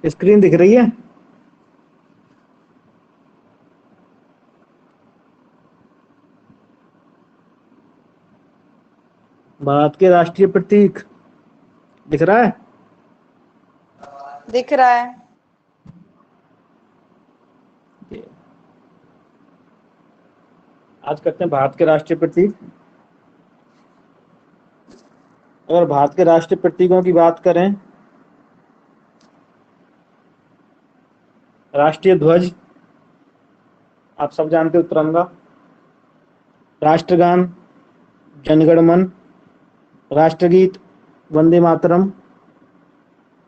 Screen दिख रही है? भारत के राष्ट्रीय प्रतीक दिख रहा है? दिख रहा है। आज करते हैं भारत के राष्ट्रीय प्रतीक। अगर भारत के राष्ट्रीय प्रतीकों की बात करें, राष्ट्रीय ध्वज आप सब जानते हो, तिरंगा। राष्ट्रगान जनगण मन। राष्ट्रगीत वंदे मातरम।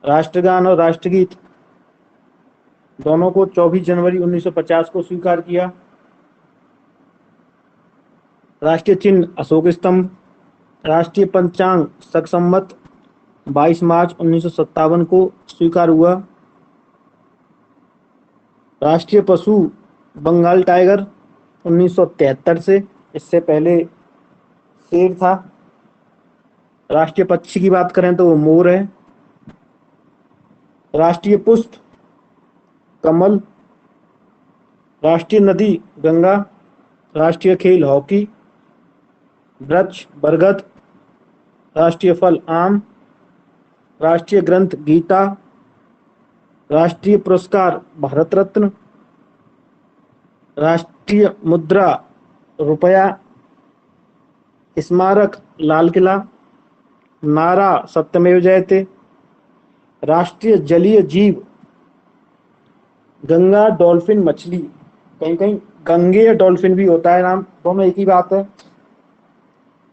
राष्ट्रगान और राष्ट्रगीत दोनों को 24 जनवरी 1950 को स्वीकार किया। राष्ट्रीय चिन्ह अशोक स्तंभ। राष्ट्रीय पंचांग शक संवत 22 मार्च 1957 को स्वीकार हुआ। राष्ट्रीय पशु बंगाल टाइगर 1973 से, इससे पहले शेर था। राष्ट्रीय पक्षी की बात करें तो वो मोर है। राष्ट्रीय पुष्प कमल। राष्ट्रीय नदी गंगा। राष्ट्रीय खेल हॉकी। वृक्ष बरगद। राष्ट्रीय फल आम। राष्ट्रीय ग्रंथ गीता। राष्ट्रीय पुरस्कार भारत रत्न। राष्ट्रीय मुद्रा रुपया। स्मारक लाल किला। नारा सत्यमेव जयते। राष्ट्रीय जलीय जीव गंगा डॉल्फिन मछली, कहीं कहीं गंगे या डॉल्फिन भी होता है नाम, दोनों एक ही बात है।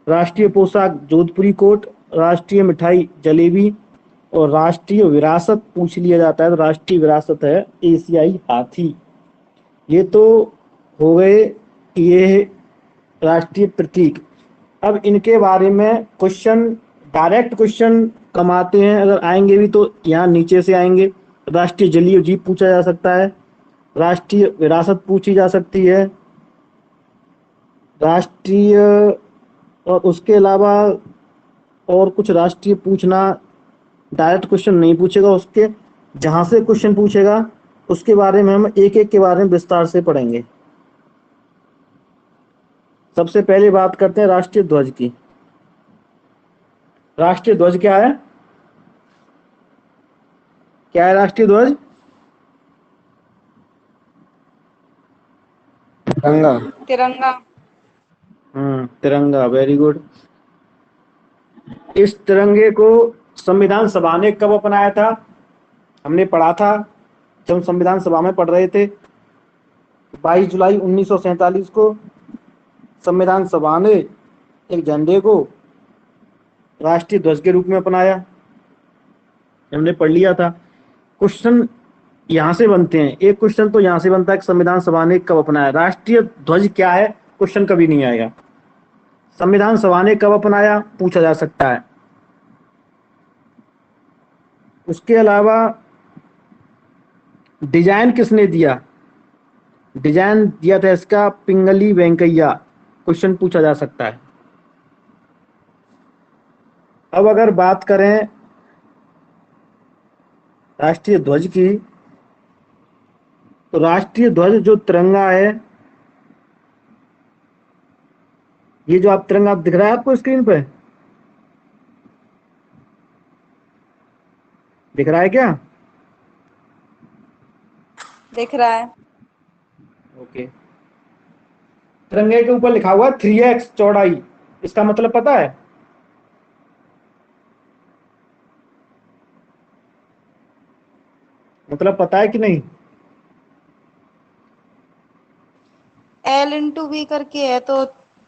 राष्ट्रीय पोशाक जोधपुरी कोट। राष्ट्रीय मिठाई जलेबी। और राष्ट्रीय विरासत पूछ लिया जाता है तो राष्ट्रीय विरासत है एशियाई हाथी। ये तो हो गए ये राष्ट्रीय प्रतीक। अब इनके बारे में क्वेश्चन, डायरेक्ट क्वेश्चन कम आते हैं, अगर आएंगे भी तो यहाँ नीचे से आएंगे। राष्ट्रीय जलीय जीव पूछा जा सकता है। राष्ट्रीय विरासत पूछी जा सकती है। राष्ट्रीय, और उसके अलावा और कुछ राष्ट्रीय पूछना, डायरेक्ट क्वेश्चन नहीं पूछेगा, उसके जहां से क्वेश्चन पूछेगा उसके बारे में हम एक एक के बारे में विस्तार से पढ़ेंगे। सबसे पहले बात करते हैं राष्ट्रीय ध्वज की। राष्ट्रीय ध्वज क्या है? क्या है राष्ट्रीय ध्वज? तिरंगा। तिरंगा। तिरंगा, वेरी गुड। इस तिरंगे को संविधान सभा ने कब अपनाया था? हमने पढ़ा था जब संविधान सभा में पढ़ रहे थे। 22 जुलाई 1947 को संविधान सभा ने एक झंडे को राष्ट्रीय ध्वज के रूप में अपनाया, हमने पढ़ लिया था। क्वेश्चन यहां से बनते हैं, एक क्वेश्चन तो यहां से बनता है कि संविधान सभा ने कब अपनाया। राष्ट्रीय ध्वज क्या है क्वेश्चन कभी नहीं आएगा। संविधान सभा ने कब अपनाया पूछा जा सकता है। उसके अलावा डिजाइन किसने दिया? डिजाइन दिया था इसका पिंगली वेंकैया, क्वेश्चन पूछा जा सकता है। अब अगर बात करें राष्ट्रीय ध्वज की, तो राष्ट्रीय ध्वज जो तिरंगा है, ये जो आप तिरंगा दिख रहा है आपको स्क्रीन पे, दिख रहा है क्या? दिख रहा है। ओके। तिरंगे के ऊपर लिखा हुआ है 3x चौड़ाई, इसका मतलब पता है? मतलब पता है कि नहीं? L/V करके है तो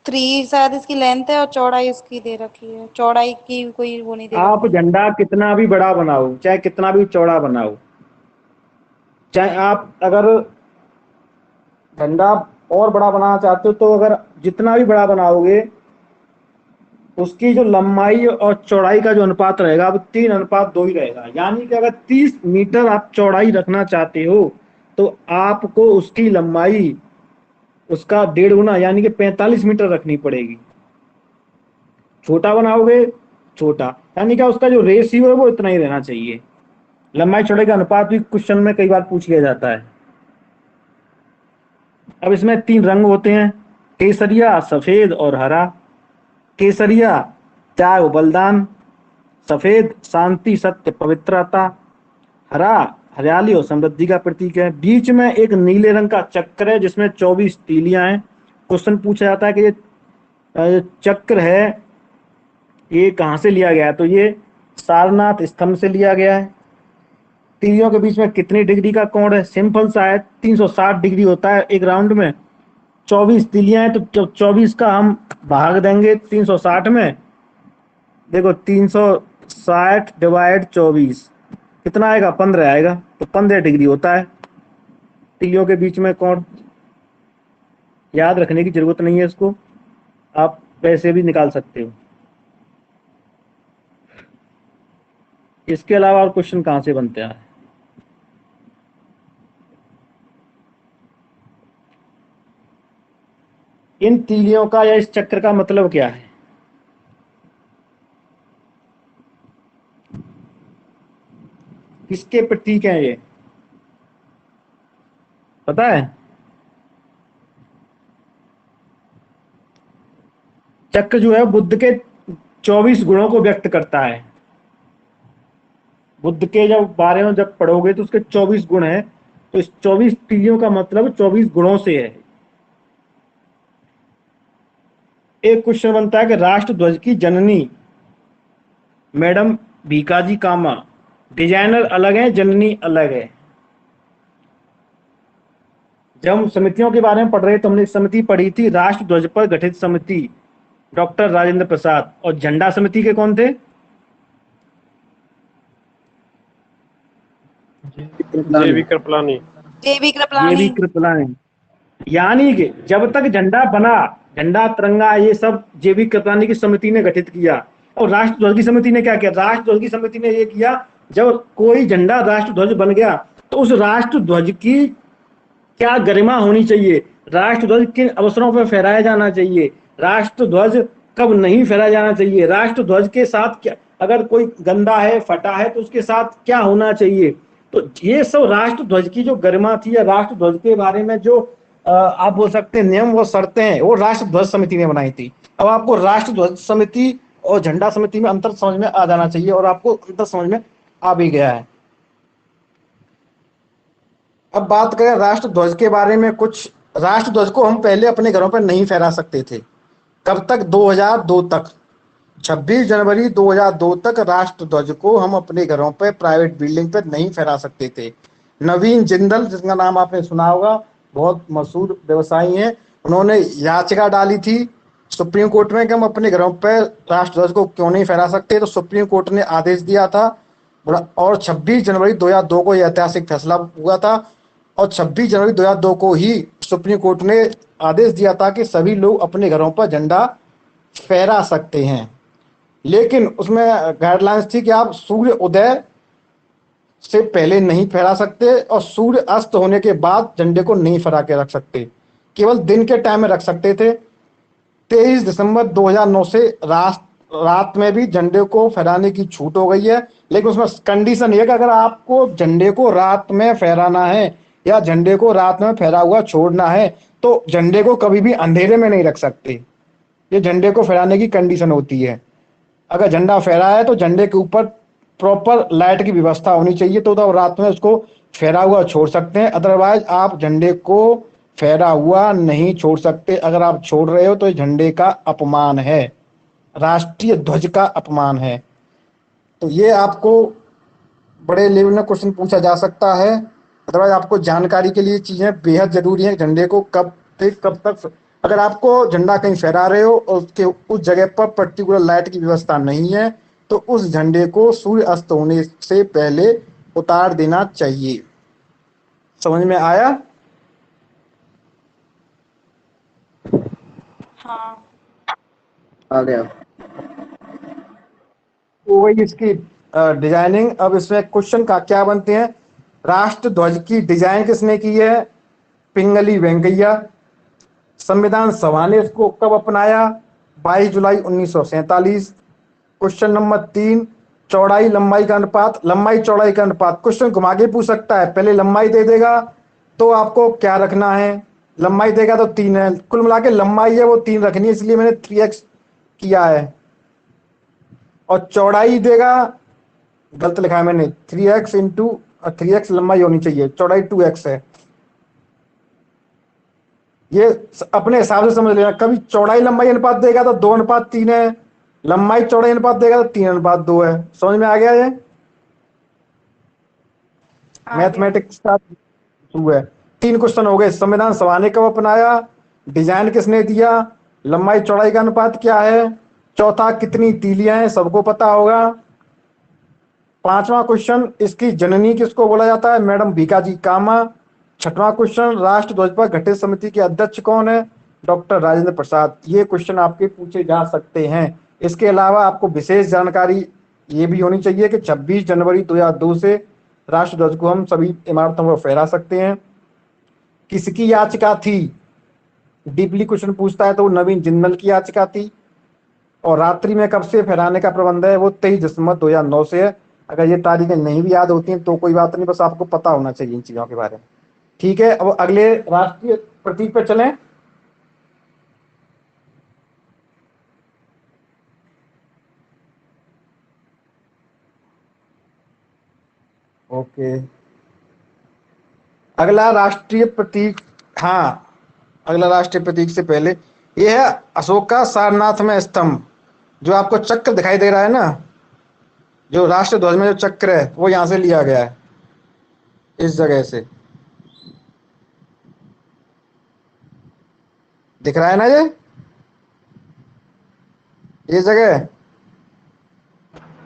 3 शायद इसकी लेंथ है और चौड़ाई इसकी दे रखी है। चौड़ाई की कोई वो नहीं दे आप रखी। झंडा कितना भी बड़ा बनाओ, चाहे कितना भी चौड़ा बनाओ, चाहे आप अगर झंडा और बड़ा बनाना चाहते हो, तो अगर जितना भी बड़ा बनाओगे उसकी जो लंबाई और चौड़ाई का जो अनुपात रहेगा वो 3:2 ही रहेगा। यानी कि अगर 30 मीटर आप चौड़ाई रखना चाहते हो तो आपको उसकी लंबाई उसका 1.5 गुना यानी कि 45 मीटर रखनी पड़ेगी। छोटा बनाओगे छोटा, यानी कि उसका जो रेशियो है वो इतना ही रहना चाहिए। लंबाई चौड़ाई का अनुपात भी क्वेश्चन में कई बार पूछ लिया जाता है। अब इसमें 3 रंग होते हैं, केसरिया, सफेद और हरा। केसरिया त्याग बलिदान, सफेद शांति सत्य पवित्रता, हरा हरियाली और समृद्धि का प्रतीक है। बीच में एक नीले रंग का चक्र है जिसमें 24 तीलियां हैं। क्वेश्चन पूछा जाता है कि ये चक्र है, ये कहाँ से लिया गया है? तो ये सारनाथ स्तंभ से लिया गया है। तीलियों के बीच में कितनी डिग्री का कोण है? सिंपल सा है, 360 डिग्री होता है एक राउंड में। 24 तीलियां हैं तो 24 का हम भाग देंगे 360 में। देखो 360 डिवाइड 24 कितना आएगा? 15 आएगा। तो 15 डिग्री होता है तीलियों के बीच में कोण। याद रखने की जरूरत नहीं है इसको, आप वैसे भी निकाल सकते हो। इसके अलावा और क्वेश्चन कहाँ से बनते हैं? इन तीलियों का या इस चक्र का मतलब क्या है? किसके प्रतीक हैं ये, पता है? चक्र जो है बुद्ध के 24 गुणों को व्यक्त करता है। बुद्ध के जब बारे में जब पढ़ोगे तो उसके 24 गुण हैं, तो इस 24 तीलियों का मतलब 24 गुणों से है। एक क्वेश्चन बनता है कि राष्ट्र ध्वज की जननी मैडम भीकाजी कामा, डिजाइनर अलग है, जननी अलग है। जब हम समितियों के बारे में पढ़ रहे तो हमने समिति पढ़ी थी राष्ट्र ध्वज पर गठित समिति, डॉक्टर राजेंद्र प्रसाद। और झंडा समिति के कौन थे? जेबी कृपलानी। जेबी ये कृपलानी। भी कृपलानी। यानी कि जब तक झंडा बना, झंडा तिरंगा ये सब जेबी कृपलानी की समिति ने गठित किया। और राष्ट्र ध्वज की समिति ने क्या किया? राष्ट्र ध्वज की समिति ने ये किया, जब कोई झंडा राष्ट्र ध्वज बन गया तो उस राष्ट्र ध्वज की क्या गरिमा होनी चाहिए, राष्ट्र ध्वज किन अवसरों पर फहराया जाना चाहिए, राष्ट्र ध्वज कब नहीं फहराया जाना चाहिए, राष्ट्र ध्वज के साथ क्या, अगर कोई गंदा है फटा है तो उसके साथ क्या होना चाहिए। तो ये सब राष्ट्र ध्वज की जो गरिमा थी या राष्ट्र ध्वज के बारे में जो आप बोल सकते हैं नियम व शर्तें हैं, वो राष्ट्र ध्वज समिति ने बनाई थी। अब आपको राष्ट्र ध्वज समिति और झंडा समिति में अंतर समझ में आ जाना चाहिए, और आपको अंतर समझ में आ भी गया है। अब बात करें राष्ट्र ध्वज के बारे में कुछ। राष्ट्र ध्वज को हम पहले अपने घरों पर नहीं फहरा सकते थे। कब तक? 2002 तक। 26 जनवरी 2002 तक राष्ट्र ध्वज को हम अपने घरों पर, प्राइवेट बिल्डिंग पर नहीं फहरा सकते थे। नवीन जिंदल, जिसका नाम आपने सुना होगा, बहुत मशहूर व्यवसायी हैं, उन्होंने याचिका डाली थी सुप्रीम कोर्ट में कि हम अपने घरों पर राष्ट्र ध्वज को क्यों नहीं फहरा सकते। तो सुप्रीम कोर्ट ने आदेश दिया था और 26 जनवरी 2002 को यह ऐतिहासिक फैसला हुआ था। और 26 जनवरी 2002 को ही सुप्रीम कोर्ट ने आदेश दिया था कि सभी लोग अपने घरों पर झंडा फहरा सकते हैं। लेकिन उसमें गाइडलाइंस थी कि आप सूर्य उदय से पहले नहीं फहरा सकते और सूर्य अस्त होने के बाद झंडे को नहीं फहरा के रख सकते, केवल दिन के टाइम में रख सकते थे। 23 दिसंबर 2009 से रात में भी झंडे को फहराने की छूट हो गई है, लेकिन उसमें कंडीशन ये कि अगर आपको झंडे को रात में फहराना है या झंडे को रात में फहरा हुआ छोड़ना है तो झंडे को कभी भी अंधेरे में नहीं रख सकते। ये झंडे को फहराने की कंडीशन होती है। अगर झंडा फहरा है तो झंडे के ऊपर प्रॉपर लाइट की व्यवस्था होनी चाहिए, तो आप रात में उसको फहरा हुआ छोड़ सकते हैं। अदरवाइज आप झंडे को फहरा हुआ नहीं छोड़ सकते। अगर आप छोड़ रहे हो तो झंडे का अपमान है, राष्ट्रीय ध्वज का अपमान है। तो ये आपको बड़े लेवल में क्वेश्चन पूछा जा सकता है। अदरवाइज आपको जानकारी के लिए चीजें बेहद जरूरी है, झंडे को कब से कब तक, अगर आपको झंडा कहीं फहरा रहे हो और उसके उस जगह पर पर्टिकुलर लाइट की व्यवस्था नहीं है तो उस झंडे को सूर्य अस्त होने से पहले उतार देना चाहिए। समझ में आया? हाँ। आ गया। तो वही इसकी डिजाइनिंग। अब इसमें क्वेश्चन का क्या बनते हैं? राष्ट्र ध्वज की डिजाइन किसने की है? पिंगली वेंकैया। संविधान सभा ने इसको कब अपनाया? 22 जुलाई 1947। क्वेश्चन नंबर 3, चौड़ाई लंबाई का अनुपात, लंबाई चौड़ाई का अनुपात। क्वेश्चन घुमा के पूछ सकता है, पहले लंबाई दे देगा तो आपको क्या रखना है, लंबाई देगा तो 3 है, कुल मिला के लंबाई है वो 3 रखनी है, इसलिए मैंने 3x किया है। और चौड़ाई देगा, गलत लिखा है मैंने, 3x इंटू 3x लंबाई होनी चाहिए, चौड़ाई 2x है। ये अपने हिसाब से समझ लेना, कभी चौड़ाई लंबाई अनुपात देगा तो 2:3 है, लंबाई चौड़ाई अनुपात देगा तो 3:2 है। समझ में आ गया ये? आ गया। मैथमेटिक्स का 2 है। 3 क्वेश्चन हो गए। संविधान सभा ने कब अपनाया, डिजाइन किसने दिया, लंबाई चौड़ाई का अनुपात क्या है, चौथा कितनी तीलियां हैं, सबको पता होगा। 5वां क्वेश्चन, इसकी जननी किसको बोला जाता है, मैडम भीकाजी कामा। 6वां क्वेश्चन, राष्ट्र ध्वज पर गठित समिति के अध्यक्ष कौन है, डॉक्टर राजेंद्र प्रसाद। ये क्वेश्चन आपके पूछे जा सकते हैं। इसके अलावा आपको विशेष जानकारी ये भी होनी चाहिए कि 26 जनवरी 2002 से राष्ट्र ध्वज को हम सभी इमारतों पर फहरा सकते हैं। किसकी याचिका थी, डीपली क्वेश्चन पूछता है तो नवीन जिंदल की याचिका थी। और रात्रि में कब से फहराने का प्रबंध है, वो 23 दिसंबर 2009 से है। अगर ये तारीखें नहीं भी याद होती हैं तो कोई बात नहीं, बस आपको पता होना चाहिए इन चीजों के बारे में। ठीक है, अब अगले राष्ट्रीय प्रतीक पे चलें। ओके, अगला राष्ट्रीय प्रतीक, हाँ अगला राष्ट्रीय प्रतीक से पहले ये है अशोक का सारनाथ में स्तंभ। जो आपको चक्र दिखाई दे रहा है ना, जो राष्ट्र ध्वज में जो चक्र है वो यहां से लिया गया है, इस जगह से दिख रहा है ना, ये जगह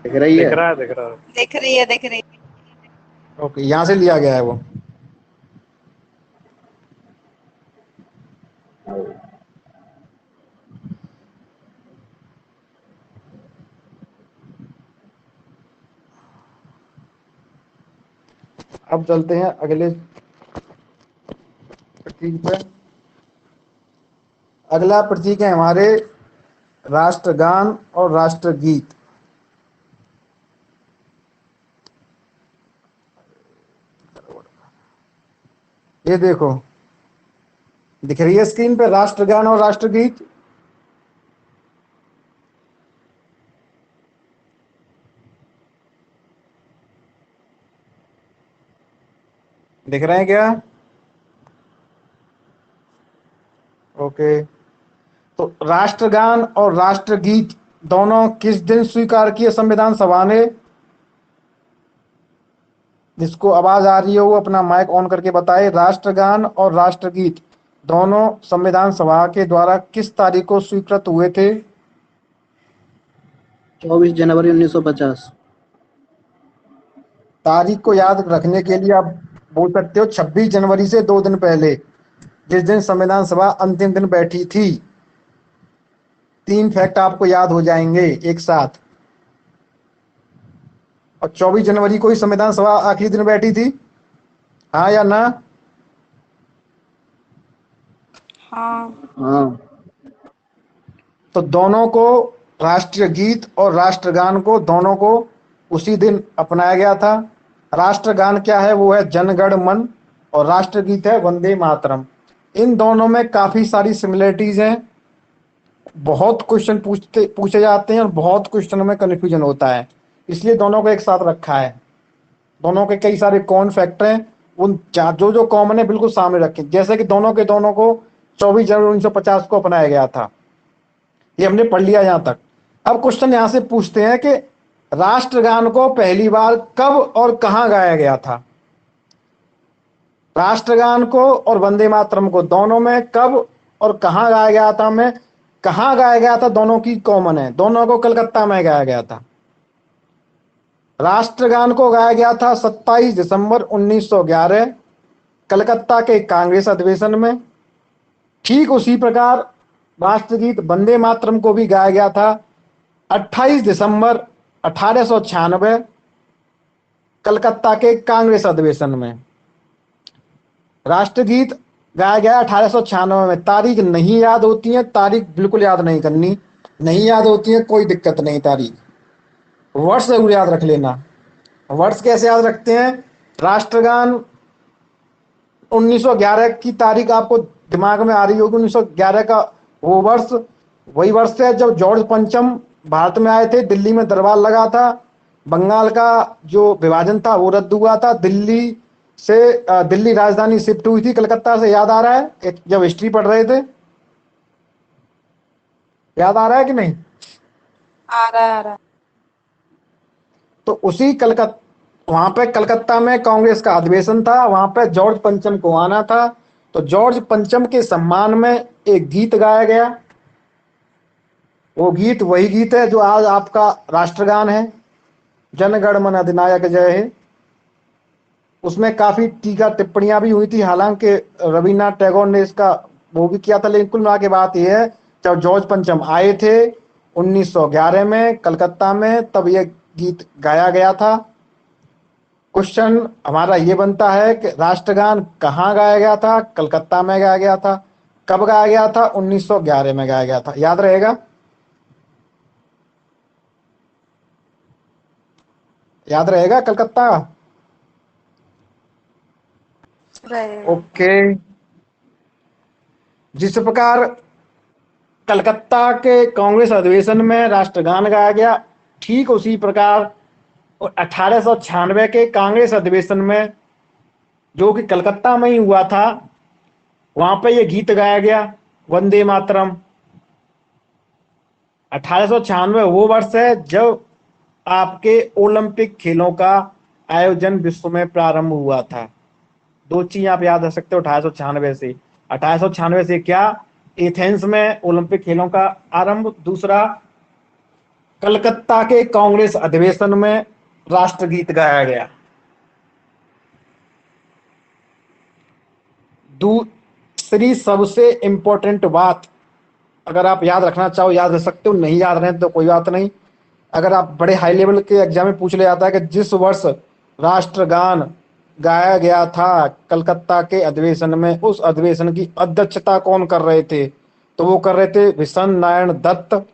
दिख रही है। दिख रहा है, दिख रहा है। दिख रही है, दिख रही है। ओके, यहां से लिया गया है वो। अब चलते हैं अगले प्रतीक पे। अगला प्रतीक है हमारे राष्ट्रगान और राष्ट्रगीत। ये देखो दिख रही है स्क्रीन पे राष्ट्रगान और राष्ट्रगीत। दिख रहे हैं क्या? ओके, तो राष्ट्रगान और राष्ट्रगीत दोनों किस दिन स्वीकार किए संविधान सभा ने? जिसको आवाज आ रही हो वो अपना माइक ऑन करके बताए। राष्ट्रगान और राष्ट्रगीत दोनों संविधान सभा के द्वारा किस तारीख को स्वीकृत हुए थे? 24 जनवरी 1950। तारीख को याद रखने के लिए आप बोल सकते हो 26 जनवरी से 2 दिन पहले, जिस दिन संविधान सभा अंतिम दिन बैठी थी। 3 फैक्ट आपको याद हो जाएंगे एक साथ। और 24 जनवरी को ही संविधान सभा आखिरी दिन बैठी थी, हाँ या ना? हाँ। हाँ। तो दोनों को, राष्ट्रीय गीत और राष्ट्रगान को, दोनों को उसी दिन अपनाया गया था। राष्ट्रगान क्या है, वो है जन गण मन, और राष्ट्रगीत है वंदे मातरम। इन दोनों में काफी सारी सिमिलरिटीज हैं। बहुत क्वेश्चन पूछे जाते हैं और बहुत क्वेश्चनों में कंफ्यूजन होता है, इसलिए दोनों को एक साथ रखा है। दोनों के कई सारे कॉमन फैक्टर हैं, उन जो जो कॉमन है बिल्कुल सामने रखें। जैसे कि दोनों को 24 जनवरी 1950 को अपनाया गया था, ये हमने पढ़ लिया यहां तक। अब क्वेश्चन यहां से पूछते हैं कि राष्ट्रगान को पहली बार कब और कहां गाया गया था? राष्ट्रगान को और वंदे मातरम को दोनों में कब और कहां गाया गया था? मैं कहां गाया गया था, दोनों की कॉमन है, दोनों को कलकत्ता में गाया गया था। राष्ट्रगान को गाया गया था 27 दिसंबर 1911 कलकत्ता के कांग्रेस अधिवेशन में। ठीक उसी प्रकार राष्ट्रगीत वंदे मातरम को भी गाया गया था 28 दिसंबर 1896 कलकत्ता के कांग्रेस अधिवेशन में। राष्ट्रगीत गाया गया 1896 में। तारीख नहीं याद होती है, तारीख बिल्कुल याद नहीं करनी, नहीं याद होती है कोई दिक्कत नहीं, तारीख वर्ष जरूर याद रख लेना। वर्ष कैसे याद रखते हैं? राष्ट्रगान 1911 की तारीख आपको दिमाग में आ रही होगी। 1911 का वो वर्ष वही वर्ष है जब जॉर्ज पंचम भारत में आए थे, दिल्ली में दरबार लगा था, बंगाल का जो विभाजन था वो रद्द हुआ था, दिल्ली राजधानी शिफ्ट हुई थी कलकत्ता से। याद आ रहा है जब हिस्ट्री पढ़ रहे थे? याद आ रहा है कि नहीं? आ रहा है। तो उसी वहां पे कलकत्ता में कांग्रेस का अधिवेशन था, वहां पे जॉर्ज पंचम को आना था। तो जॉर्ज पंचम के सम्मान में एक गीत गाया गया। वो गीत वही गीत है जो आज आपका राष्ट्रगान है, जन गण मन अधिनायक जय हे। उसमें काफी टीका टिप्पणियां भी हुई थी, हालांकि रविन्द्रनाथ टैगोर ने इसका वो भी किया था, लेकिन कुल मिला के बात यह है जब जॉर्ज पंचम आए थे 1911 में कलकत्ता में, तब यह गीत गाया गया था। क्वेश्चन हमारा ये बनता है कि राष्ट्रगान कहाँ गाया गया था? कलकत्ता में गाया गया था। कब गाया गया था? 1911 में गाया गया था। याद रहेगा? याद रहेगा कलकत्ता? रहेगा। ओके। जिस प्रकार कलकत्ता के कांग्रेस अधिवेशन में राष्ट्रगान गाया गया, ठीक उसी प्रकार 1896 के कांग्रेस अधिवेशन में जो कि कलकत्ता में ही हुआ था, वहां पे ये गीत गाया गया, वंदे मातरम। 1896 वो वर्ष है जब आपके ओलंपिक खेलों का आयोजन विश्व में प्रारंभ हुआ था। दो चीज आप याद रख सकते हो 1896 से। 1896 से क्या? एथेंस में ओलंपिक खेलों का आरंभ। दूसरा, कलकत्ता के कांग्रेस अधिवेशन में राष्ट्रगीत गाया गया। दूसरी सबसे इंपॉर्टेंट बात, अगर आप याद रखना चाहो याद रख सकते हो, नहीं याद रहे तो कोई बात नहीं। अगर आप बड़े हाई लेवल के एग्जाम में पूछ लिया जाता है कि जिस वर्ष राष्ट्रगान गाया गया था कलकत्ता के अधिवेशन में, उस अधिवेशन की अध्यक्षता कौन कर रहे थे? तो वो कर रहे थे विशन नारायण दत्त।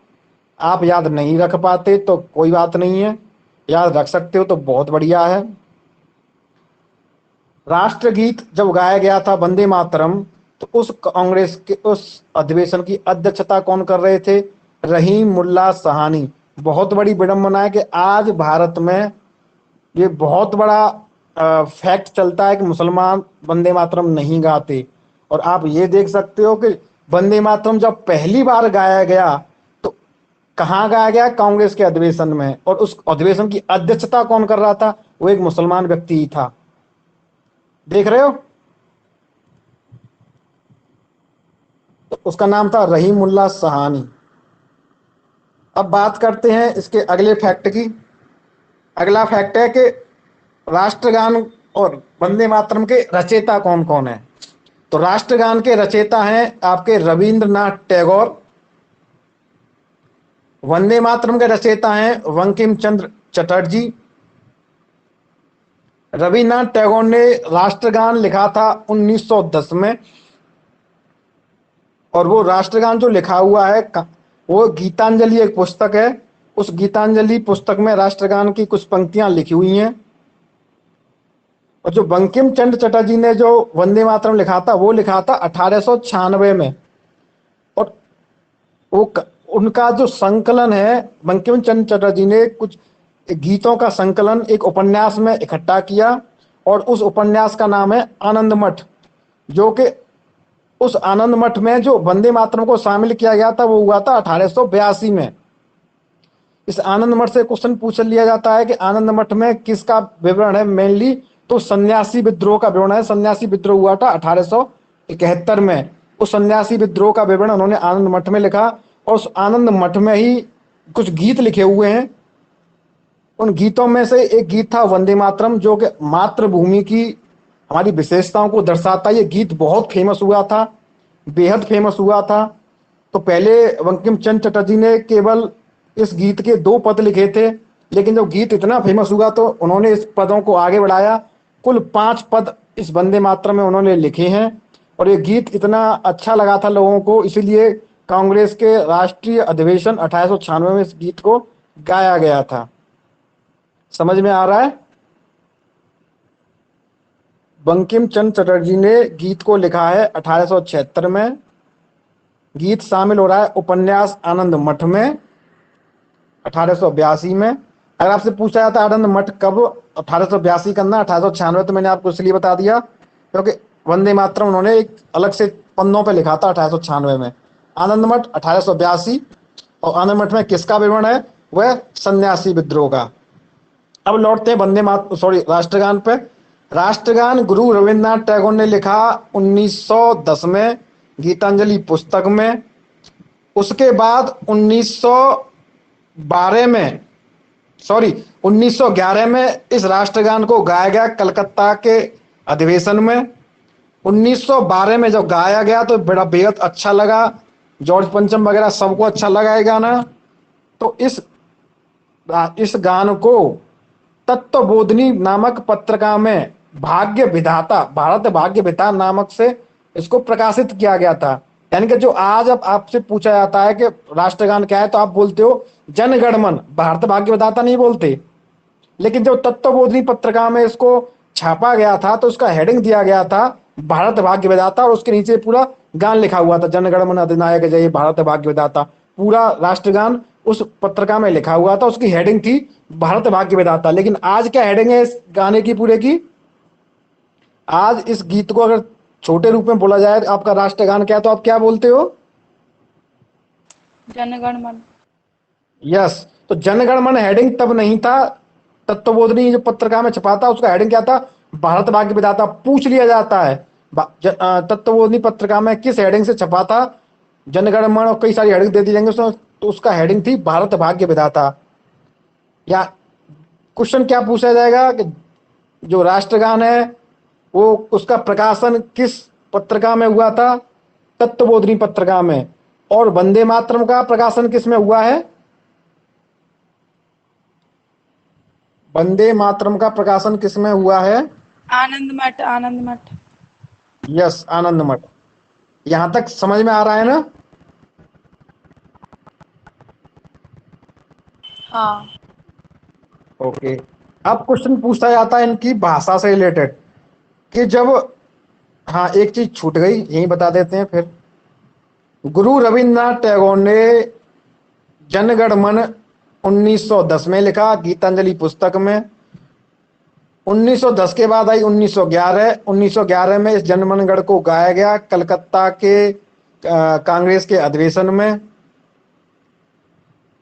आप याद नहीं रख पाते तो कोई बात नहीं है, याद रख सकते हो तो बहुत बढ़िया है। राष्ट्रगीत जब गाया गया था वंदे मातरम, तो उस कांग्रेस के उस अधिवेशन की अध्यक्षता कौन कर रहे थे? रहीमुल्लाह सहानी। बहुत बड़ी विडंबना है कि आज भारत में ये बहुत बड़ा फैक्ट चलता है कि मुसलमान वंदे मातरम नहीं गाते। और आप ये देख सकते हो कि वंदे मातरम जब पहली बार गाया गया तो कहाँ गाया गया? कांग्रेस के अधिवेशन में। और उस अधिवेशन की अध्यक्षता कौन कर रहा था? वो एक मुसलमान व्यक्ति ही था। देख रहे हो? तो उसका नाम था रहीमुल्लाह सहानी। अब बात करते हैं इसके अगले फैक्ट की। अगला फैक्ट है कि राष्ट्रगान और वंदे मातरम के रचयिता कौन कौन है? तो राष्ट्रगान के रचयिता हैं आपके रविंद्रनाथ टैगोर। वंदे मातरम के रचयिता हैं बंकिम चंद्र चटर्जी। रविन्द्रनाथ टैगोर ने राष्ट्रगान लिखा था 1910 में, और वो राष्ट्रगान जो लिखा हुआ है वो गीतांजलि एक पुस्तक है। उस गीतांजलि पुस्तक में राष्ट्रगान की कुछ पंक्तियां लिखी हुई हैं। और जो बंकिम चंद्र चटर्जी ने जो वंदे मातरम लिखा था वो लिखा था 1896 में। और वो उनका जो संकलन है, बंकिम चंद्र चटर्जी ने कुछ गीतों का संकलन एक उपन्यास में इकट्ठा किया, और उस उपन्यास का नाम है आनंद मठ। जो कि उस आनंद मठ में जो वंदे मातरम को शामिल किया गया था वो हुआ था 1882 में। इस आनंद मठ से क्वेश्चन पूछ लिया जाता है कि आनंद मठ में किसका विवरण है मेनली? तो सन्यासी विद्रोह का विवरण है। सन्यासी विद्रोह हुआ था 1871 में। उस सन्यासी विद्रोह का विवरण उन्होंने आनंद मठ में लिखा, और उस आनंद मठ में ही कुछ गीत लिखे हुए हैं। उन गीतों में से एक गीत था वंदे मातरम, जो कि मातृभूमि की हमारी विशेषताओं को दर्शाता। ये गीत बहुत फेमस हुआ था, बेहद फेमस हुआ था। तो पहले बंकिम चंद्र चटर्जी ने केवल इस गीत के 2 पद लिखे थे, लेकिन जब गीत इतना फेमस हुआ तो उन्होंने इस पदों को आगे बढ़ाया। कुल 5 पद इस वंदे मातरम में उन्होंने लिखे हैं। और ये गीत इतना अच्छा लगा था लोगों को, इसीलिए कांग्रेस के राष्ट्रीय अधिवेशन 1896 में इस गीत को गाया गया था। समझ में आ रहा है? बंकिम चंद्र चटर्जी ने गीत को लिखा है 1876 में। गीत शामिल हो रहा है उपन्यास आनंद मठ में 1882 में। अगर आपसे पूछा जाता है आनंद मठ कब 1882 करना 1896, तो मैंने आपको इसलिए बता दिया क्योंकि वंदे मातरम उन्होंने एक अलग से पन्नों पे लिखा था 1896 में। आनंद मठ 1882, और आनंद मठ में किसका विवरण है? वह सन्यासी विद्रोह का। अब लौटते हैं राष्ट्रगान पे। राष्ट्रगान गुरु रविन्द्रनाथ टैगोर ने लिखा 1910 में गीतांजलि पुस्तक में। उसके बाद 1911 में इस राष्ट्रगान को गाया गया कलकत्ता के अधिवेशन में। 1912 में जब गाया गया तो बड़ा बेहद अच्छा लगा, जॉर्ज पंचम वगैरह सबको अच्छा लगा ये गाना। तो इस गान को तत्वबोधिनी नामक पत्रिका में भाग्य विधाता, भारत भाग्य विधाता नामक से इसको प्रकाशित किया गया था। यानी कि जो आज अब आपसे पूछा जाता है कि राष्ट्रगान क्या है, तो आप बोलते हो जन गण मन, भारत भाग्य विधाता नहीं बोलते। लेकिन जो तत्वबोधिनी पत्रिका में इसको छापा गया था तो उसका हेडिंग दिया गया था भारत भाग्य विधाता, और उसके नीचे पूरा गान लिखा हुआ था, जन गण मन अधिनायक जय भारत भाग्य विधाता। पूरा राष्ट्रगान उस पत्रिका में लिखा हुआ था, उसकी हेडिंग थी भारत भाग्य विधाता। लेकिन आज क्या हेडिंग है इस गाने की पूरे की? आज इस गीत को अगर छोटे रूप में बोला जाए आपका राष्ट्रगान क्या है, तो आप क्या बोलते हो? जनगण मन। यस, तो जनगण मन हेडिंग तब नहीं था, तत्वबोधिनी जो पत्रिका में छपा था उसका हेडिंग क्या था? भारत भाग्य विधाता। पूछ लिया जाता है तत्वबोधिनी पत्रिका में किस हेडिंग से छपा था? जनगण मन, और कई सारी हेडिंग दे दी जाएंगे उसमें, तो उसका हेडिंग थी भारत भाग्य विधाता। या क्वेश्चन क्या पूछा जाएगा कि जो राष्ट्रगान है वो उसका प्रकाशन किस पत्रिका में हुआ था? तत्वबोधिनी पत्रिका में। और वंदे मातरम का प्रकाशन किस में हुआ है? वंदे मातरम का प्रकाशन किस में हुआ है? आनंद मठ, आनंद मठ। यस, आनंद मठ। यहां तक समझ में आ रहा है ना? हाँ। ओके। अब क्वेश्चन पूछा जाता है इनकी भाषा से रिलेटेड कि जब, हाँ एक चीज छूट गई, यही बता देते हैं फिर। गुरु रविन्द्रनाथ टैगोर ने जनगण मन 1910 में लिखा गीतांजलि पुस्तक में। 1910 के बाद आई 1911। 1911 में इस जनगण गण को गाया गया कलकत्ता के कांग्रेस के अधिवेशन में।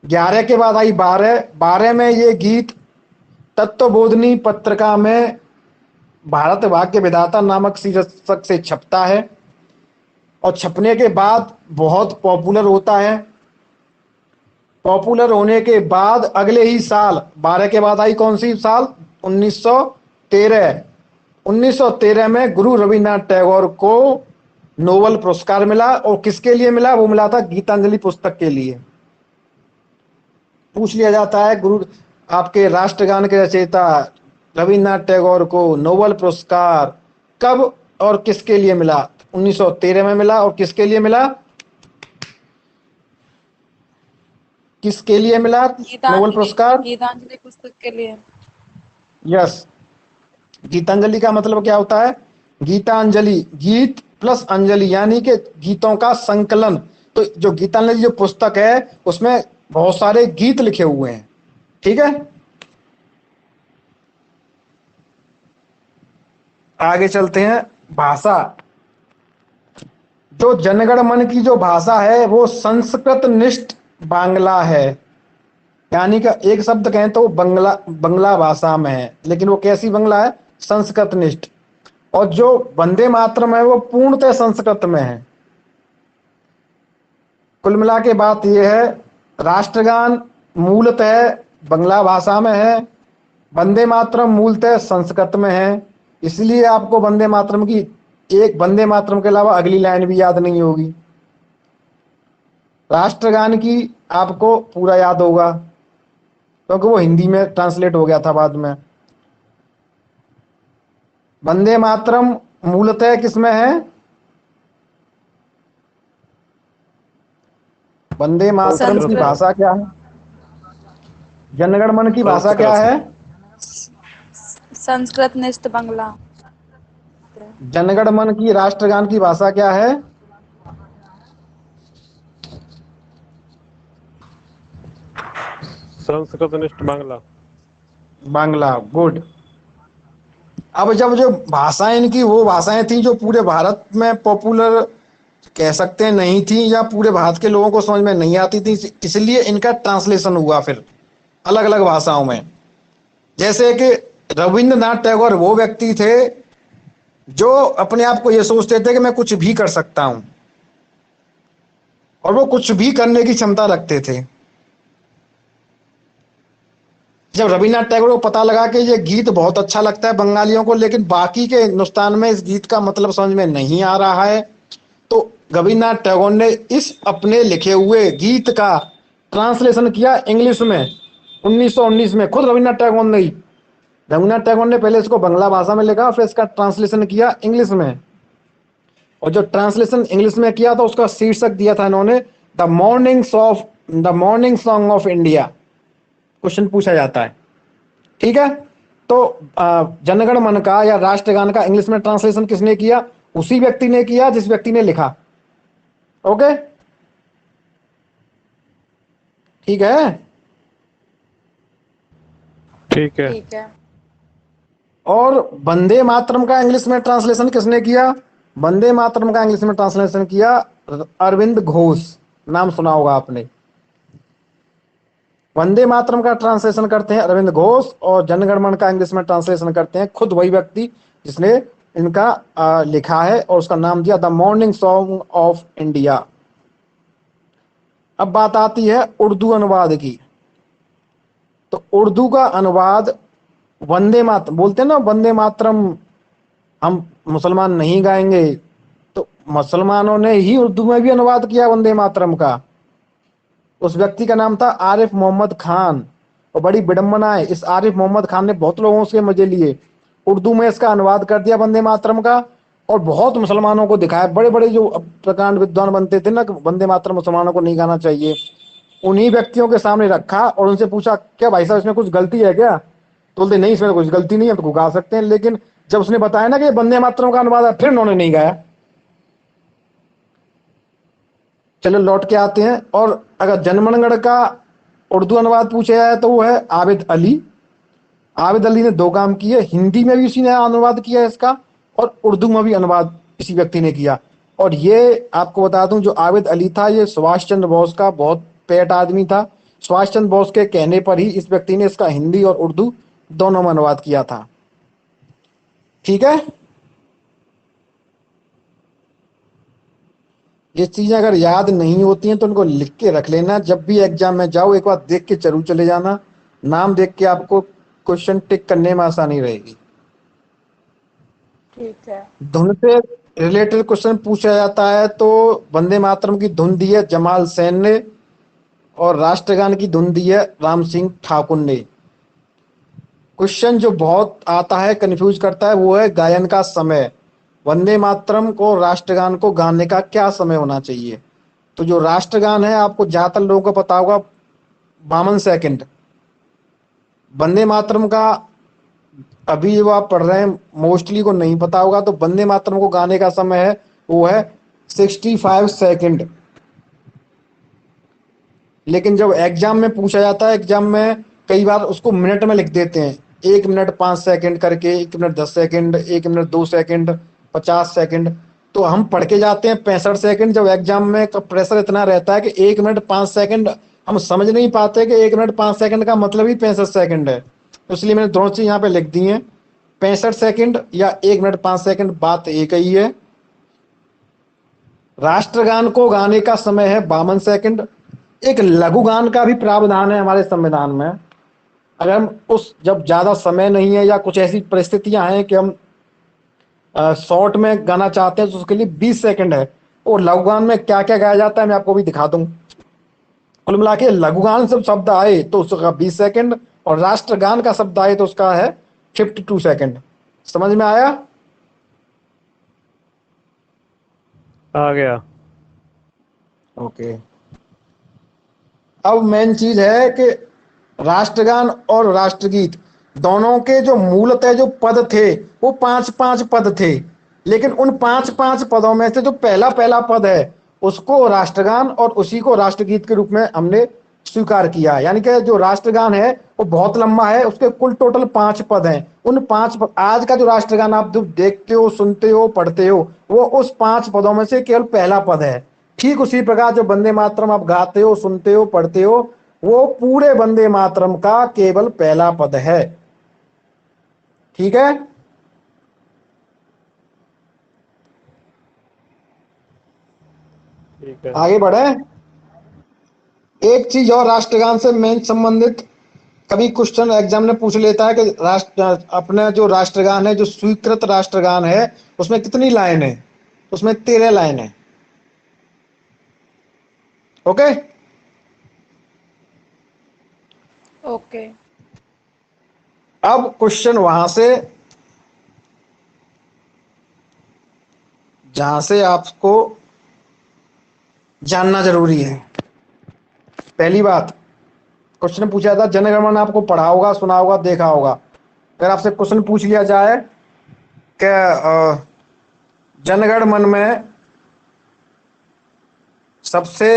11 के बाद आई 12। 12 में ये गीत तत्वबोधिनी पत्रिका में भारत भाग्य विधाता नामक शीर्षक से छपता है, और छपने के बाद बहुत पॉपुलर होता है। पॉपुलर होने के बाद अगले ही साल 12 के बाद आई कौन सी साल? 1913। 1913 में गुरु रविन्द्रनाथ टैगोर को नोबेल पुरस्कार मिला, और किसके लिए मिला? वो मिला था गीतांजलि पुस्तक के लिए। पूछ लिया जाता है गुरु आपके राष्ट्रगान के रचयिता रविन्द्रनाथ टैगोर को नोबेल पुरस्कार कब और किसके लिए मिला? 1913 में मिला। और किसके लिए मिला? किसके लिए मिला नोबेल पुरस्कार? गीतांजलि पुस्तक के लिए। यस। गीतांजलि का मतलब क्या होता है? गीतांजलि, गीत प्लस अंजलि, यानी कि गीतों का संकलन। तो जो गीतांजलि जो पुस्तक है उसमें बहुत सारे गीत लिखे हुए हैं। ठीक है, आगे चलते हैं। भाषा, जो जनगण मन की जो भाषा है वो संस्कृत निष्ठ बांग्ला है। यानी कि एक शब्द कहें तो बंगला भाषा में है, लेकिन वो कैसी बांग्ला है? संस्कृत निष्ठ। और जो वंदे मातरम है वो पूर्णतः संस्कृत में है। कुल मिला के बात यह है, राष्ट्रगान मूलतः बंगला भाषा में है, वंदे मातरम मूलतः संस्कृत में है। इसलिए आपको वंदे मातरम की एक वंदे मातरम के अलावा अगली लाइन भी याद नहीं होगी। राष्ट्रगान की आपको पूरा याद होगा क्योंकि वो हिंदी में ट्रांसलेट हो गया था बाद में। वंदे मातरम मूलतः किसमें है? वंदे मातरम की भाषा क्या है? जनगण मन की भाषा क्या है? संस्कृत निस्त बांग्ला। जनगण मन की राष्ट्रगान की भाषा क्या है? संस्कृतनिष्ठ बांग्ला। बांग्ला, गुड। अब जब जो भाषाएं इनकी वो भाषाएं थी जो पूरे भारत में पॉपुलर कह सकते हैं नहीं थी, या पूरे भारत के लोगों को समझ में नहीं आती थी, इसलिए इनका ट्रांसलेशन हुआ फिर अलग अलग भाषाओं में। जैसे कि रविंद्रनाथ टैगोर वो व्यक्ति थे जो अपने आप को ये सोचते थे कि मैं कुछ भी कर सकता हूं, और वो कुछ भी करने की क्षमता रखते थे। जब रविन्द्रनाथ टैगोर को पता लगा कि ये गीत बहुत अच्छा लगता है बंगालियों को, लेकिन बाकी के हिंदुस्तान में इस गीत का मतलब समझ में नहीं आ रहा है, तो रविन्द्रनाथ टैगोर ने इस अपने लिखे हुए गीत का ट्रांसलेशन किया इंग्लिश में 1919 में। खुद रविन्द्रनाथ टैगोर ने पहले इसको बांग्ला भाषा में लिखा, फिर इसका ट्रांसलेशन किया इंग्लिश में। और जो ट्रांसलेशन इंग्लिश में किया था उसका शीर्षक दिया था इन्होंने the morning song of India. Question पूछा जाता है, ठीक है। तो जनगण मन का या राष्ट्रगान का इंग्लिश में ट्रांसलेशन किसने किया? उसी व्यक्ति ने किया जिस व्यक्ति ने लिखा। ओके, ठीक है। ठीक है। ठीक है। और वंदे मातरम का इंग्लिश में ट्रांसलेशन किसने किया? वंदे मातरम का इंग्लिश में ट्रांसलेशन किया अरविंद घोष। नाम सुना होगा आपने। वंदे मातरम का ट्रांसलेशन करते हैं अरविंद घोष, और जनगण मन का इंग्लिश में ट्रांसलेशन करते हैं खुद वही व्यक्ति जिसने इनका लिखा है, और उसका नाम दिया the morning song of India. अब बात आती है उर्दू अनुवाद की। तो उर्दू का अनुवाद वंदे मातरम बोलते हैं ना, वंदे मातरम हम मुसलमान नहीं गाएंगे, तो मुसलमानों ने ही उर्दू में भी अनुवाद किया वंदे मातरम का। उस व्यक्ति का नाम था आरिफ मोहम्मद खान। और बड़ी विडंबना है, इस आरिफ मोहम्मद खान ने बहुत लोगों से मजे लिए। उर्दू में इसका अनुवाद कर दिया वंदे मातरम का, और बहुत मुसलमानों को दिखाया। बड़े बड़े जो प्रकांड विद्वान बनते थे ना, वंदे मातरम मुसलमानों को नहीं गाना चाहिए, उन्हीं व्यक्तियों के सामने रखा और उनसे पूछा क्या भाई साहब इसमें कुछ गलती है क्या? तो बोलते नहीं, इसमें कुछ गलती नहीं है, तो गा सकते हैं। लेकिन जब उसने बताया ना कि वंदे मातरम का अनुवाद है, फिर उन्होंने नहीं गाया। चलो लौट के आते हैं। और अगर जनगण का उर्दू अनुवाद पूछा जाए तो वो है आबिद अली। आबिद अली ने दो काम किए, हिंदी में भी उसी ने अनुवाद किया इसका, और उर्दू में भी अनुवाद इसी व्यक्ति ने किया। और ये आपको बता दूं, जो आबिद अली था ये सुभाष चंद्र बोस का बहुत पेट आदमी था। सुभाष चंद्र बोस के कहने पर ही इस व्यक्ति ने इसका हिंदी और उर्दू दोनों में अनुवाद किया था। ठीक है, ये चीजें अगर याद नहीं होती हैं तो उनको लिख के रख लेना। जब भी एग्जाम में जाओ एक बार देख के जरूर चले जाना। नाम देख के आपको क्वेश्चन टिक करने में आसानी रहेगी। ठीक है। धुन से रिलेटेड क्वेश्चन पूछा जाता है तो वंदे मातरम की धुन दी है जमाल सेन ने, और राष्ट्रगान की धुन दी है राम सिंह ठाकुर ने। क्वेश्चन जो बहुत आता है, कंफ्यूज करता है, वो है गायन का समय। वंदे मातरम को राष्ट्रगान को गाने का क्या समय होना चाहिए? तो जो राष्ट्रगान है आपको ज्यादातर लोगों को पता होगा 52 सेकंड। वंदे मातरम का अभी जो आप पढ़ रहे हैं मोस्टली को नहीं पता होगा, तो वंदे मातरम को गाने का समय है वो है 65 सेकंड। लेकिन जब एग्जाम में पूछा जाता है, एग्जाम में कई बार उसको मिनट में लिख देते हैं, 1 मिनट 5 सेकंड करके, 1 minute 10 second, 1 minute 2 second, 50 second. तो हम पढ़ के जाते हैं 65 सेकंड। जब एग्जाम में का प्रेशर इतना रहता है कि 1 मिनट 5 सेकंड हम समझ नहीं पाते कि 1 मिनट 5 सेकंड का मतलब ही 65 सेकंड है। तो इसलिए मैंने दोनों चीज यहाँ पे लिख दी हैं, 65 सेकंड या 1 मिनट 5 सेकंड, बात एक ही है। राष्ट्रगान को गाने का समय है 52 सेकंड। एक लघु गान का भी प्रावधान है हमारे संविधान में। अगर हम उस जब ज्यादा समय नहीं है या कुछ ऐसी परिस्थितियां हैं कि हम शॉर्ट में गाना चाहते हैं तो उसके लिए 20 सेकंड है। और लघु गान में क्या क्या गाया जाता है मैं आपको भी दिखा दूं। कुल मिला के लघु गान से शब्द आए तो उसका 20 सेकंड, और राष्ट्रगान का शब्द आए तो उसका है 52 सेकंड। समझ में आया? आ गया। ओके। अब मेन चीज है कि राष्ट्रगान और राष्ट्रगीत दोनों के जो मूलतः जो पद थे वो 5-5 पद थे, लेकिन उन 5-5 पदों में से जो पहला पहला पद है उसको राष्ट्रगान और उसी को राष्ट्रगीत के रूप में हमने स्वीकार किया। यानी कि जो राष्ट्रगान है वो बहुत लंबा है, उसके कुल टोटल 5 पद हैं। उन 5 पद, आज का जो राष्ट्रगान आप जो देखते हो, सुनते हो, पढ़ते हो, वो उस 5 पदों में से केवल पहला पद है। ठीक उसी प्रकार जो वंदे मातरम आप गाते हो, सुनते हो, पढ़ते हो, वो पूरे वंदे मातरम का केवल पहला पद है। ठीक है, ठीक है। आगे बढ़े। एक चीज और राष्ट्रगान से मेन संबंधित कभी क्वेश्चन एग्जाम में पूछ लेता है कि राष्ट्र अपना जो राष्ट्रगान है, जो स्वीकृत राष्ट्रगान है, उसमें कितनी लाइन है? उसमें 13 लाइन है। Okay, okay. अब क्वेश्चन वहां से जहां से आपको जानना जरूरी है। पहली बात, क्वेश्चन पूछा था जनगणमन, आपको पढ़ा होगा, सुना होगा, देखा होगा। अगर आपसे क्वेश्चन पूछ लिया जाए कि जनगण मन में सबसे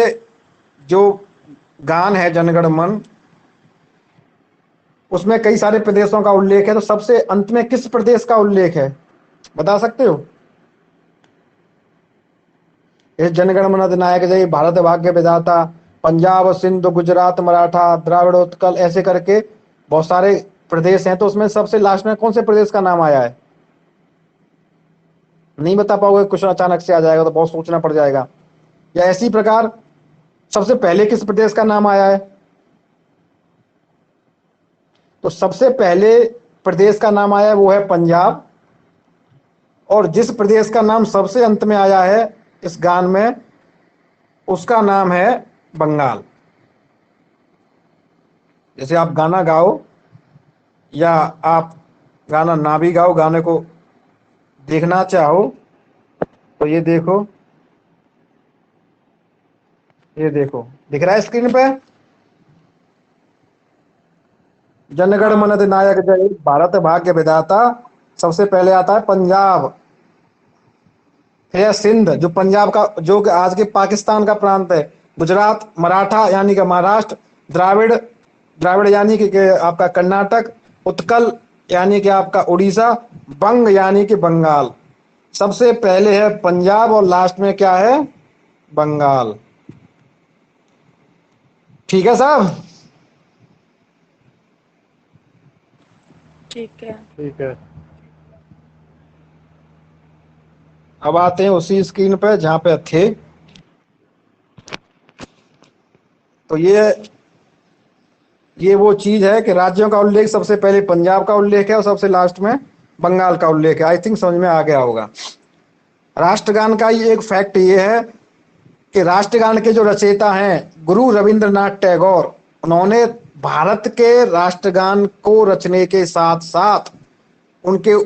जो गान है जनगण मन, उसमें कई सारे प्रदेशों का उल्लेख है, तो सबसे अंत में किस प्रदेश का उल्लेख है, बता सकते हो? इस जनगण मन अधिनायक जय, भारत भाग्य विधाता, पंजाब, सिंध, गुजरात, मराठा, द्राविड़, उत्कल, ऐसे करके बहुत सारे प्रदेश हैं, तो उसमें सबसे लास्ट में कौन से प्रदेश का नाम आया है? नहीं बता पाओगे, क्वेश्चन अचानक से आ जाएगा तो बहुत सोचना पड़ जाएगा। या ऐसी प्रकार सबसे पहले किस प्रदेश का नाम आया है? तो सबसे पहले प्रदेश का नाम आया है वो है पंजाब, और जिस प्रदेश का नाम सबसे अंत में आया है इस गान में, उसका नाम है बंगाल। जैसे आप गाना गाओ या आप गाना ना भी गाओ, गाने को देखना चाहो तो ये देखो, ये देखो, दिख रहा है स्क्रीन पे? जनगण मन अधिनायक जय, भारत भाग्य विधाता, सबसे पहले आता है पंजाब, फिर है सिंध जो पंजाब का, जो कि आज के पाकिस्तान का प्रांत है, गुजरात, मराठा यानी कि महाराष्ट्र, द्राविड़, द्राविड़ यानी कि आपका कर्नाटक, उत्कल यानी कि आपका उड़ीसा, बंग यानी कि बंगाल। सबसे पहले है पंजाब और लास्ट में क्या है? बंगाल। ठीक है साहब? ठीक है। ठीक है। अब आते हैं उसी स्क्रीन पे जहां पे थे। तो ये वो चीज है कि राज्यों का उल्लेख सबसे पहले पंजाब का उल्लेख है और सबसे लास्ट में बंगाल का उल्लेख है। आई थिंक समझ में आ गया होगा। राष्ट्रगान का ये एक फैक्ट ये है कि राष्ट्रगान के जो रचयिता हैं गुरु रविंद्रनाथ टैगोर, उन्होंने भारत के राष्ट्रगान को रचने के साथ साथ उनके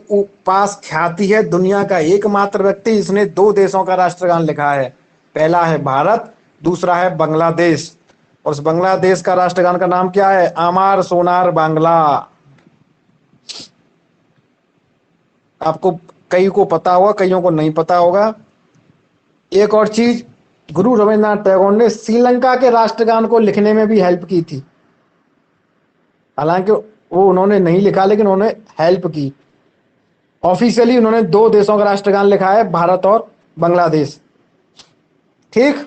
पास ख्याति है, दुनिया का एकमात्र व्यक्ति जिसने 2 देशों का राष्ट्रगान लिखा है। पहला है भारत, दूसरा है बांग्लादेश। और उस बांग्लादेश का राष्ट्रगान का नाम क्या है? आमार सोनार बांग्ला। आपको कई को पता होगा, कईयों को नहीं पता होगा। एक और चीज, गुरु रविंद्रनाथ टैगोर ने श्रीलंका के राष्ट्रगान को लिखने में भी हेल्प की थी। हालांकि वो उन्होंने नहीं लिखा, लेकिन उन्होंने हेल्प की। ऑफिशियली उन्होंने 2 देशों का राष्ट्रगान लिखा है, भारत और बांग्लादेश। ठीक,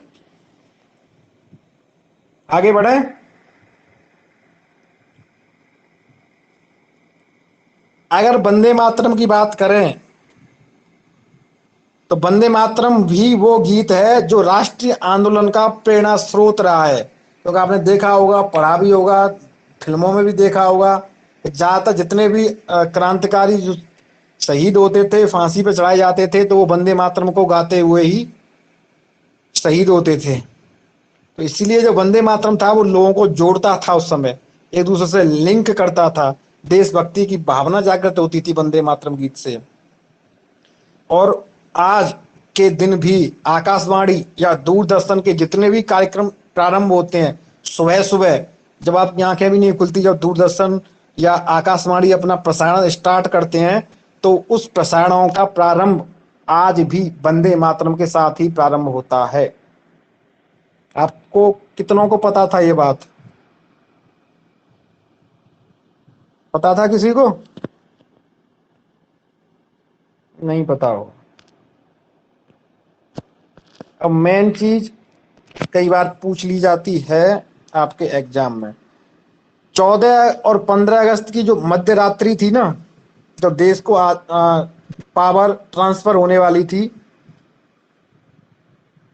आगे बढ़े। अगर वंदे मातरम की बात करें तो वंदे मातरम भी वो गीत है जो राष्ट्रीय आंदोलन का प्रेरणा स्रोत रहा है। क्योंकि आपने देखा होगा, पढ़ा भी होगा, फिल्मों में भी देखा होगा, ज्यादातर जितने भी क्रांतिकारी जो शहीद होते थे, फांसी पे चढ़ाए जाते थे, तो वो वंदे मातरम को गाते हुए ही शहीद होते थे। तो इसीलिए जो वंदे मातरम था वो लोगों को जोड़ता था, उस समय एक दूसरे से लिंक करता था, देशभक्ति की भावना जागृत होती थी वंदे मातरम गीत से। और आज के दिन भी आकाशवाणी या दूरदर्शन के जितने भी कार्यक्रम प्रारंभ होते हैं सुबह सुबह, जब आपकी आंखें भी नहीं खुलती, जब दूरदर्शन या आकाशवाणी अपना प्रसारण स्टार्ट करते हैं तो उस प्रसारणों का प्रारंभ आज भी वंदे मातरम के साथ ही प्रारंभ होता है। आपको कितनों को पता था ये बात? पता था किसी को? नहीं पता हो। अब मेन चीज कई बार पूछ ली जाती है आपके एग्जाम में, 14 और 15 अगस्त की जो मध्य रात्रि थी ना, जब देश को पावर ट्रांसफर होने वाली थी,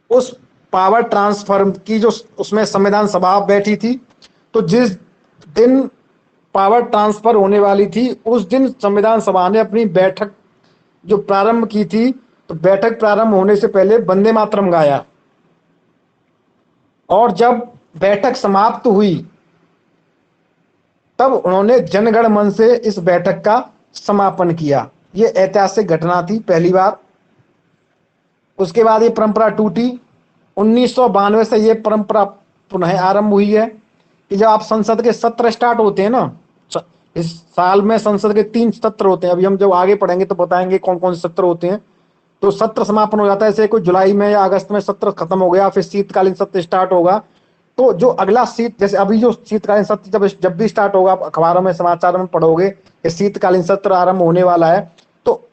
उस पावर ट्रांसफर की जो उसमें संविधान सभा बैठी थी, तो जिस दिन पावर ट्रांसफर होने वाली थी उस दिन संविधान सभा ने अपनी बैठक जो प्रारंभ की थी, तो बैठक प्रारंभ होने से पहले वंदे मातरम गाया, और जब बैठक समाप्त हुई तब उन्होंने जनगण मन से इस बैठक का समापन किया। ये ऐतिहासिक घटना थी, पहली बार। उसके बाद ये परंपरा टूटी। 1992 से ये परंपरा पुनः आरंभ हुई है कि जब आप संसद के सत्र स्टार्ट होते हैं ना, इस साल में संसद के 3 सत्र होते हैं, अभी हम जब आगे पढ़ेंगे तो बताएंगे कौन कौन से सत्र होते हैं। तो सत्र समापन हो जाता है, जैसे कोई जुलाई में या अगस्त में सत्र खत्म हो गया, फिर शीतकालीन सत्र स्टार्ट होगा। तो जो अगला जैसे अभी जो शीतकालीन सत्र जब भी स्टार्ट होगा, अखबारों में समाचार में पढ़ोगे कि शीतकालीन सत्र आरंभ होने वाला है, तो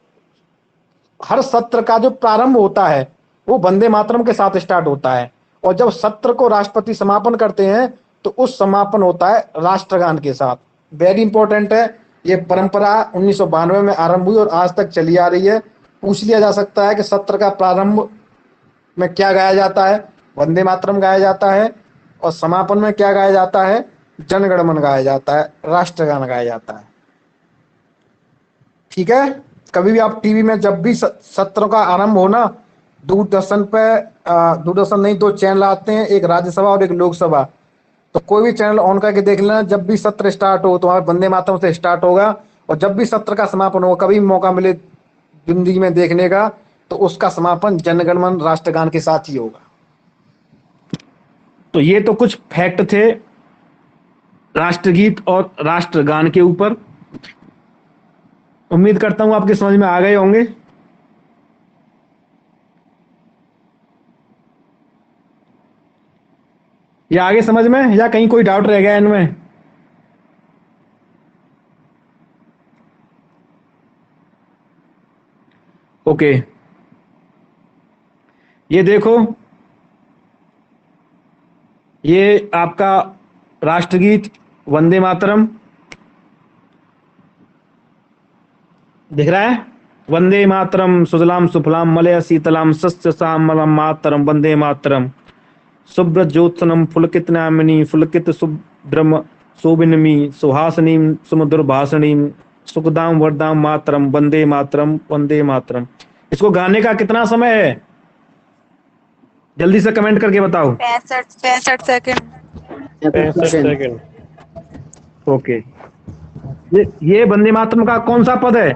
हर सत्र का जो प्रारंभ होता है वो वंदे मातरम के साथ स्टार्ट होता है, और जब सत्र को राष्ट्रपति समापन करते हैं तो उस समापन होता है राष्ट्रगान के साथ। वेरी इंपॉर्टेंट है। ये परंपरा 1992 में आरंभ हुई और आज तक चली आ रही है। पूछ लिया जा सकता है कि सत्र का प्रारंभ में क्या गाया जाता है? वंदे मातरम गाया जाता है, और समापन में क्या गाया जाता है? जनगण मन गाया जाता है, राष्ट्रगान गाया जाता है। ठीक है। कभी भी आप टीवी में जब भी सत्र का आरंभ हो ना, दूरदर्शन पे दूरदर्शन नहीं, 2 चैनल आते हैं, एक राज्यसभा और एक लोकसभा, तो कोई भी चैनल ऑन करके देख लेना। जब भी सत्र स्टार्ट हो तो वहां वंदे मातरम से स्टार्ट होगा, और जब भी सत्र का समापन हो, कभी मौका मिले जिंदगी में देखने का, तो उसका समापन जनगण मन राष्ट्रगान के साथ ही होगा। तो ये तो कुछ फैक्ट थे राष्ट्रगीत और राष्ट्रगान के ऊपर। उम्मीद करता हूं आपके समझ में आ गए होंगे। या आगे समझ में, या कहीं कोई डाउट रह गया इनमें? ओके, ये देखो, ये आपका राष्ट्रगीत वंदे मातरम दिख रहा है। वंदे मातरम सुजलाम सुफलाम मलय शीतलाम सस्य श्यामलाम मातरम वंदे मातरम शुभ्र ज्योत्सनम पुलकित नामिनी पुलकित शुभ्रम शोभिनमी सुहासिनीम सुमधुरभाषिणीम सुखदाम वरदाम मातरम वंदे मातरम वंदे मातरम। इसको गाने का कितना समय है? जल्दी से कमेंट करके बताओ। 65 सेकंड। 65 सेकंड। ओके, ये वंदे मातरम का कौन सा पद है?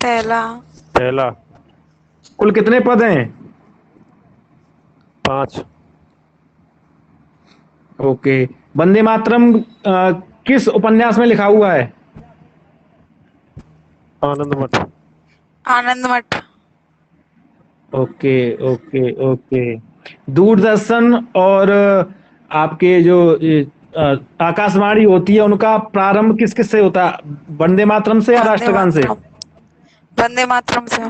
पहला। कुल कितने पद हैं? 5। ओके, वंदे मातरम किस उपन्यास में लिखा हुआ है? आनंद मठ। Okay okay okay. दूरदर्शन और आपके जो आकाशवाणी होती है, उनका प्रारंभ किस किस से होता है? वंदे मातरम से या राष्ट्रगान से? वंदे मातरम से।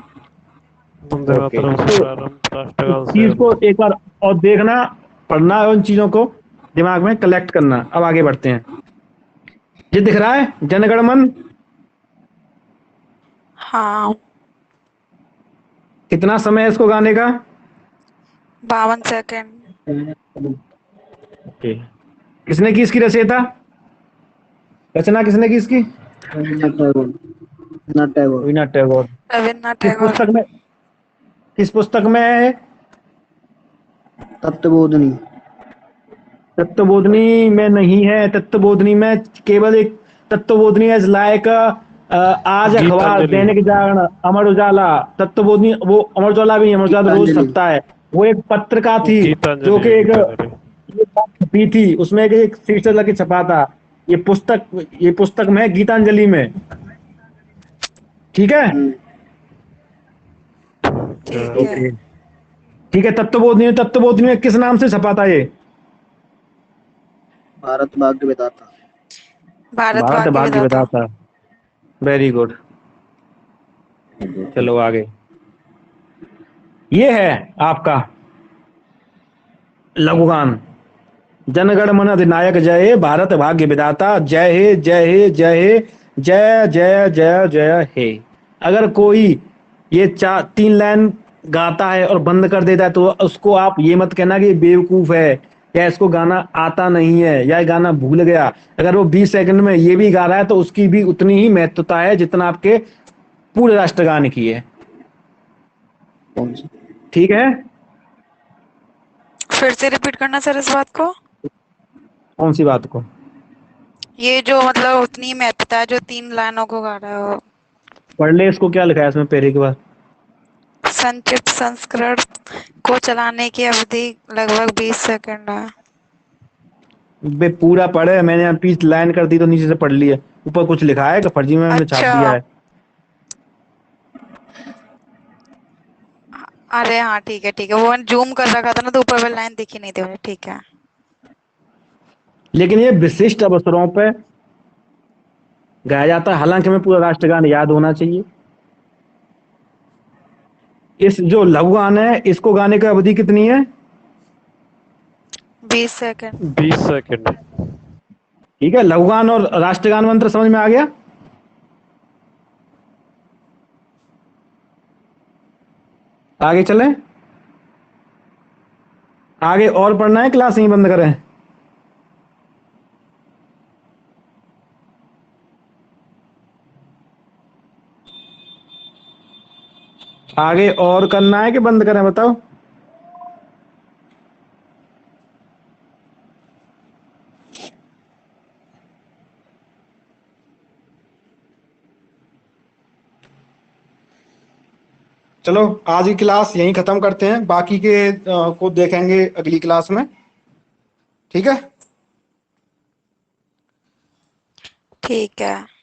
वंदे मातरम से प्रारंभ, राष्ट्रगान से। चीज को एक बार और देखना, पढ़ना है, उन चीजों को दिमाग में कलेक्ट करना। अब आगे बढ़ते हैं। ये दिख रहा है जनगण मन? हाँ। कितना समय है इसको गाने का? 52 सेकंड। ओके, किसने की इसकी रचयिता? रचना किसने की इसकी? रवीन्द्रनाथ टैगोर। रवीन्द्रनाथ टैगोर। रवीन्द्रनाथ किस टैगोर। पुस्तक में, किस पुस्तक में है? तत्वबोधिनी। तत्वबोधिनी में नहीं है। तत्वबोधिनी में केवल एक तत्वबोधिनी एज लाइक आज अखबार, दैनिक जागरण, अमर उजाला। तत्वबोधिनी वो अमर उजाला भी, अमर उजाला रोज छपता है। वो एक पत्रिका थी जो कि एक छपी थी, उसमें एक शीर्षक लगे छपा था ये पुस्तक में गीतांजलि में, ठीक है। ठीक है। ओके ठीक है। तत्वबोधिनी में किस नाम से छपा था ये? भारत भाग्य विधाता। भारत भारत भाग्य भाग्य विधाता। विधाता। Very good. चलो आगे। ये है आपका लघुगान। जनगण मन अधिनायक जय हे, भारत भाग्य विधाता जय हे जय हे जय हे, जय जय जय जय हे। अगर कोई ये 3 लाइन गाता है और बंद कर देता है तो उसको आप ये मत कहना कि बेवकूफ है या इसको गाना आता नहीं है या गाना भूल गया। अगर वो 20 सेकंड में ये भी गा रहा है तो उसकी भी उतनी ही महत्वता है जितना आपके पूरे राष्ट्रगान की है। कौन सी? ठीक है। फिर से रिपीट करना सर इस बात को। कौन सी बात को? ये जो मतलब उतनी महत्वता है जो 3 लाइनों को गा रहा है वो। पढ़ ले इसको, क्या लिखा है इसमें पहले के बाद। संक्षिप्त संस्करण को चलाने की अवधि लगभग 20 सेकंड है। बे पूरा पढ़े, मैंने यहाँ 20 लाइन कर दी तो नीचे से पढ़ लिया। ऊपर कुछ लिखा है कि फर्जी में हमने छाप दिया अच्छा। है। अरे हाँ ठीक है वो जूम कर रखा था ना तो ऊपर वाली लाइन दिखी नहीं थी मुझे। ठीक है। लेकिन ये विशिष्ट अवसरों पे गाया जाता है, हालांकि हमें पूरा राष्ट्रगान याद होना चाहिए। इस जो लघु गान है इसको गाने की अवधि कितनी है? 20 सेकंड। 20 सेकंड। ठीक है। लघु गान और राष्ट्रगान में अंतर समझ में आ गया? आगे चलें। आगे और पढ़ना है, क्लास यहीं बंद करें? आगे और करना है कि बंद करें, बताओ। चलो आज की क्लास यहीं खत्म करते हैं, बाकी के को देखेंगे अगली क्लास में। ठीक है। ठीक है।